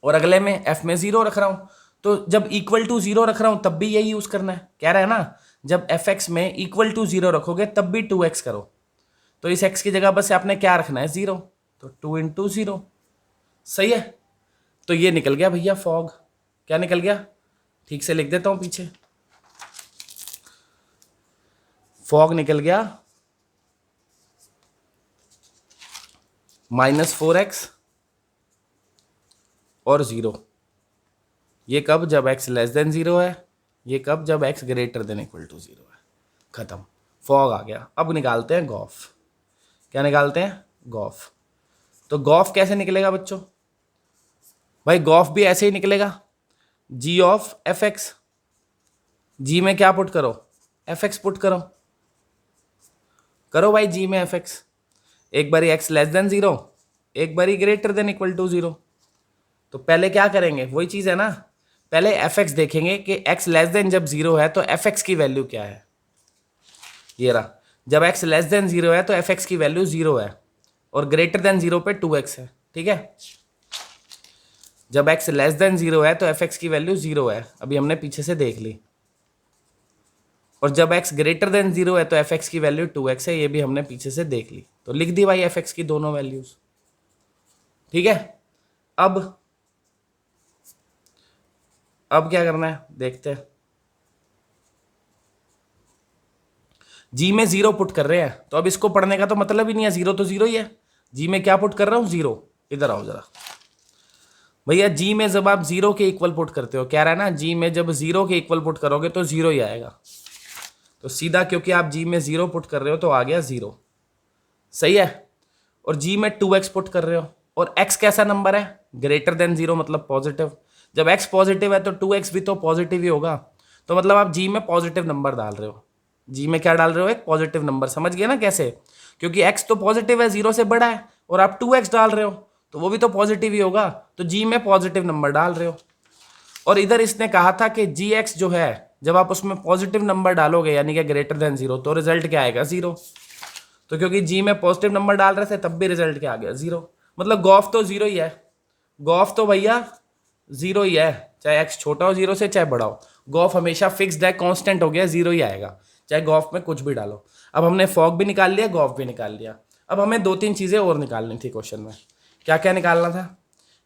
और अगले में f में 0 रख रहा हूँ, तो जब इक्वल टू 0 रख रहा हूँ तब भी यही यूज करना है, कह रहा है ना जब fx में इक्वल टू 0 रखोगे तब भी 2x करो, तो इस x की जगह बस आपने क्या रखना है 0, तो 2 इंटू 0, सही है। तो ये निकल गया भैया फॉग, क्या निकल गया, ठीक से लिख देता हूं पीछे, फॉग निकल गया -4x और 0, ये कब जब x लेस देन 0 है, ये कब जब x greater than equal to 0 है, खत्म, फॉग आ गया। अब निकालते हैं गॉफ, क्या निकालते हैं गॉफ। तो गॉफ कैसे निकलेगा बच्चों, भाई गॉफ भी ऐसे ही निकलेगा, g ऑफ fx, g में क्या पुट करो fx पुट करो, करो भाई g में fx, एक बारी x लेस देन 0 एक बारी ग्रेटर देन इक्वल टू 0, तो पहले क्या करेंगे वही चीज है ना, पहले fx देखेंगे कि x लेस देन जब 0 है तो fx की वैल्यू क्या है, ये रहा, जब x लेस देन 0 है तो fx की वैल्यू 0 है और ग्रेटर देन 0 पे 2x है, ठीक है। जब x लेस देन 0 है तो fx की वैल्यू 0 है, अभी हमने पीछे से देख ली। और जब x ग्रेटर देन 0 है तो fx की वैल्यू 2x है, ये भी हमने पीछे से देख ली। तो लिख दी भाई fx की दोनों वैल्यूज। ठीक है, अब क्या करना है देखते हैं। जी में 0 पुट कर रहे हैं, तो अब इसको पढ़ने का तो मतलब ही नहीं है, 0 तो 0 ही है। जी में क्या पुट कर रहा हूं? 0। इधर आओ जरा भैया, जी में जब आप 0 के इक्वल पुट करते हो, कह रहा है ना जी में जब 0 के इक्वल पुट करोगे तो 0 ही आएगा। तो सीधा क्योंकि आप जी में 0 पुट कर रहे हो तो आ गया 0। सही है। और जी में 2x पुट कर रहे हो, और x कैसा नंबर है? ग्रेटर देन 0 मतलब पॉजिटिव। जब x पॉजिटिव है तो 2x भी तो पॉजिटिव ही होगा। तो मतलब आप जी में पॉजिटिव नंबर डाल रहे हो। जी में क्या डाल रहे हो? एक पॉजिटिव नंबर। समझ गए ना कैसे? क्योंकि x तो पॉजिटिव है, 0 से बड़ा है, और आप 2x डाल रहे हो तो वो भी तो पॉजिटिव ही होगा। तो जी में पॉजिटिव नंबर डाल रहे हो। और इधर इसने कहा था कि जी एक्स जो है जब आप उसमें पॉजिटिव नंबर डालोगे यानी कि ग्रेटर देन 0 तो रिजल्ट क्या आएगा? 0। तो क्योंकि जी में पॉजिटिव नंबर डाल रहे थे तब भी रिजल्ट क्या आ गया? 0। मतलब गॉफ तो 0 ही है। गॉफ तो भैया 0 ही है, चाहे एक्स छोटा हो 0 से चाहे बड़ा हो। गॉफ हमेशा फिक्स्ड है, कांस्टेंट हो गया, 0 ही आएगा, चाहे गॉफ में कुछ भी डालो। अब हमने फॉग भी निकाल लिया, गॉफ भी निकाल लिया। अब हमें 2-3 चीज़ें और निकालनी थी क्वेश्चन में। क्या क्या निकालना था?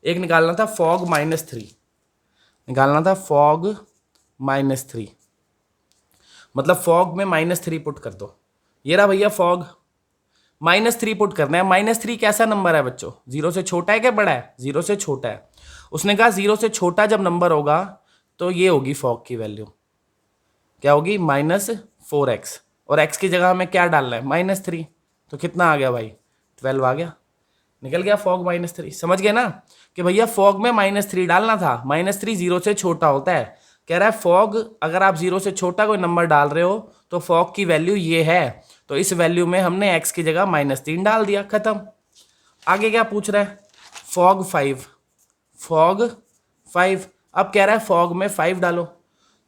एक निकालना था फॉग -3, निकालना था फॉग -3, मतलब फॉग में -3 पुट कर दो। ये रहा भैया फॉग, -3 पुट करना है। -3 कैसा नंबर है बच्चों? 0 से छोटा है क्या बड़ा है? 0 से छोटा है। उसने कहा 0 से छोटा जब नंबर होगा तो ये होगी फॉग की वैल्यू, क्या होगी? -4x। और x की जगह हमें क्या डालना है? -3। तो कितना आ गया भाई? 12 आ गया, निकल गया फॉग -3। समझ गए ना कि भैया फॉग में -3 डालना था। -3 0 से छोटा होता है। कह रहा है फॉग अगर आप 0 से छोटा कोई नंबर डाल रहे हो तो फॉग की वैल्यू ये है। तो इस वैल्यू में हमने x की जगह -3 डाल दिया, खत्म। आगे क्या पूछ रहा है? Fog 5, fog 5। अब कह रहा है फॉग में 5 डालो।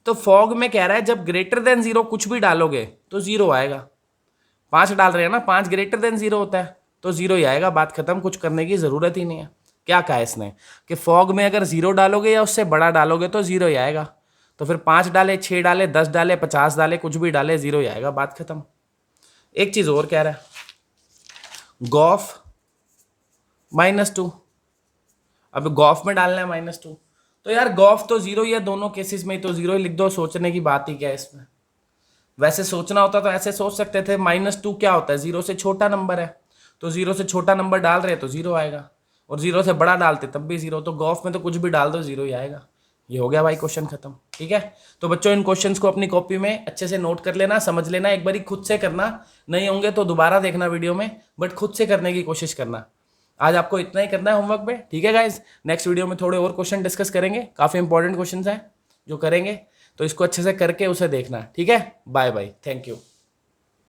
तो फॉग में कह रहा है जब ग्रेटर देन 0 कुछ भी डालोगे तो 0 आएगा। 5 डाल रहे हैं ना, 5 ग्रेटर देन 0 होता है तो 0 ही आएगा, बात खत्म, कुछ करने की जरूरत ही नहीं है। क्या कहा इसने कि फॉग में अगर 0 डालोगे या उससे बड़ा डालोगे तो 0 ही आएगा। तो फिर 5 डाले, 6 डाले, 10 डाले, 50 डाले, कुछ भी डाले 0 ही आएगा, बात खत्म। एक चीज और कह रहा है, गॉफ -2। अब गॉफ में डालना है -2, तो यार गॉफ तो 0 ही है, दोनों केसेस में तो 0 ही लिख दो, सोचने की बात ही क्या है इसमें। वैसे सोचना होता तो ऐसे सोच सकते थे, -2 क्या होता है? 0 से छोटा नंबर है, तो 0 से छोटा नंबर डाल रहे हैं तो 0 आएगा, और 0 से बड़ा डालते तब भी 0। तो गॉफ में तो कुछ भी डाल दो 0 ही आएगा। ये हो गया भाई क्वेश्चन खत्म। ठीक है, तो बच्चों इन क्वेश्चंस को अपनी कॉपी में अच्छे से नोट कर लेना, समझ लेना, एक बारी खुद से करना, नहीं होंगे तो दोबारा देखना वीडियो में, बट खुद से करने की कोशिश करना। आज आपको इतना ही करना है होमवर्क में, ठीक है गाइज। नेक्स्ट वीडियो में थोड़े और क्वेश्चन डिस्कस करेंगे, काफ़ी इंपॉर्टेंट क्वेश्चन हैं जो करेंगे, तो इसको अच्छे से करके उसे देखना, ठीक है। Bye bye, thank you.